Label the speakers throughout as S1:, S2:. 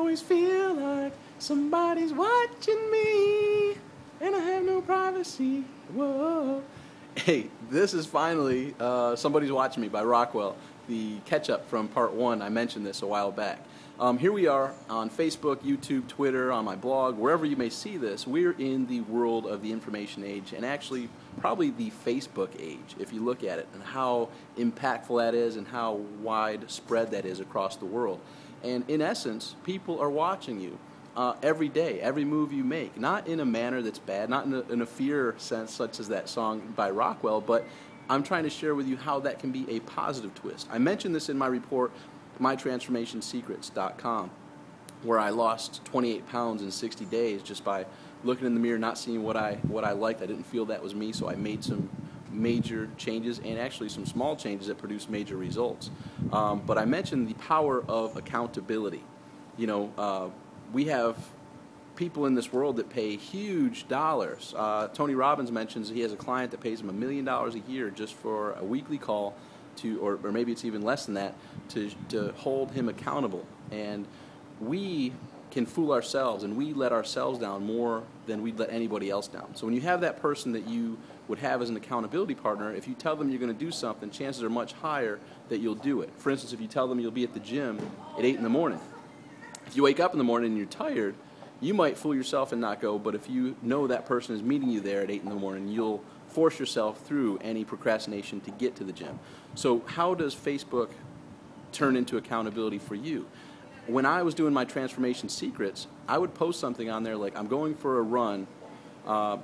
S1: always feel like somebody's watching me, and I have no privacy. Whoa. Hey, this is finally Somebody's Watching Me by Rockwell, the catch-up from part 1. I mentioned this a while back. Here we are on Facebook, YouTube, Twitter, on my blog, wherever you may see this. We're in the world of the information age, and actually probably the Facebook age, if you look at it, and how impactful that is and how widespread that is across the world. And in essence, people are watching you every day, every move you make, not in a manner that's bad, not in a fear sense such as that song by Rockwell, but I'm trying to share with you how that can be a positive twist. I mentioned this in my report, mytransformationsecrets.com, where I lost 28 pounds in 60 days just by looking in the mirror, not seeing what I liked. I didn't feel that was me, so I made some major changes and actually some small changes that produced major results. But I mentioned the power of accountability. You know, we have people in this world that pay huge dollars. Tony Robbins mentions he has a client that pays him $1 million a year just for a weekly call to, or maybe it's even less than that, to hold him accountable. And we can fool ourselves, and we let ourselves down more than we'd let anybody else down. So when you have that person that you would have as an accountability partner, if you tell them you're going to do something, chances are much higher that you'll do it. For instance, if you tell them you'll be at the gym at 8 in the morning, if you wake up in the morning and you're tired, you might fool yourself and not go, but if you know that person is meeting you there at 8 in the morning, you'll force yourself through any procrastination to get to the gym. So how does Facebook turn into accountability for you? When I was doing my transformation secrets, I would post something on there like, I'm going for a run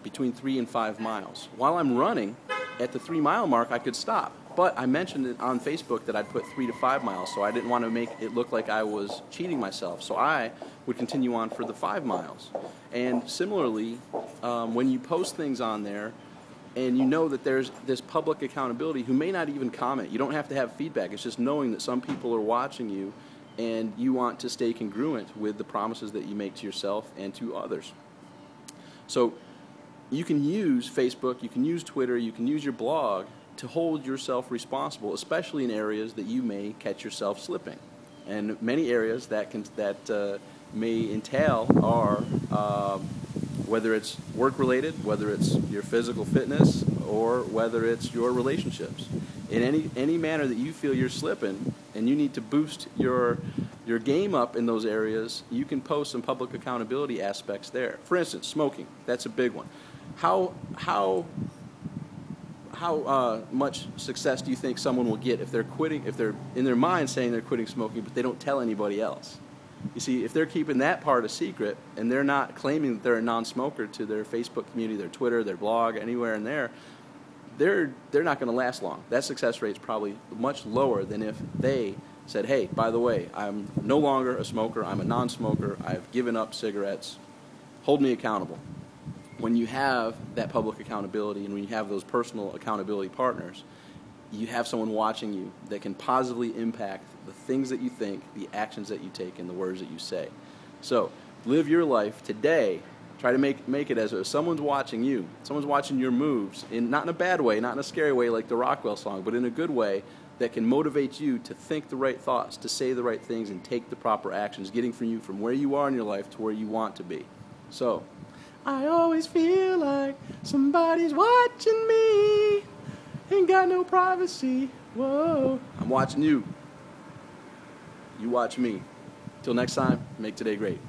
S1: between 3 and 5 miles. While I'm running, at the 3-mile mark, I could stop. But I mentioned it on Facebook that I'd put 3 to 5 miles, so I didn't want to make it look like I was cheating myself. So I would continue on for the 5 miles. And similarly, when you post things on there, and you know that there's this public accountability who may not even comment. You don't have to have feedback. It's just knowing that some people are watching you and you want to stay congruent with the promises that you make to yourself and to others. So you can use Facebook, you can use Twitter, you can use your blog to hold yourself responsible, especially in areas that you may catch yourself slipping. And many areas that may entail are whether it's work-related, whether it's your physical fitness, or whether it's your relationships. In any manner that you feel you're slipping and you need to boost your game up in those areas, you can post some public accountability aspects there. For instance, smoking. That's a big one. How much success do you think someone will get if they're quitting, if they're in their mind saying they're quitting smoking, but they don't tell anybody else? You see, if they're keeping that part a secret and they're not claiming that they're a non-smoker to their Facebook community, their Twitter, their blog, anywhere in there, they're not going to last long. That success rate is probably much lower than if they said, hey, by the way, I'm no longer a smoker, I'm a non-smoker, I've given up cigarettes, hold me accountable. When you have that public accountability and when you have those personal accountability partners, you have someone watching you that can positively impact the things that you think, the actions that you take, and the words that you say. So live your life today. Try to make it as if someone's watching you. Someone's watching your moves, not in a bad way, not in a scary way like the Rockwell song, but in a good way that can motivate you to think the right thoughts, to say the right things, and take the proper actions, getting from you from where you are in your life to where you want to be. So, I always feel like somebody's watching me. Ain't got no privacy. Whoa. I'm watching you. You watch me. Till next time, make today great.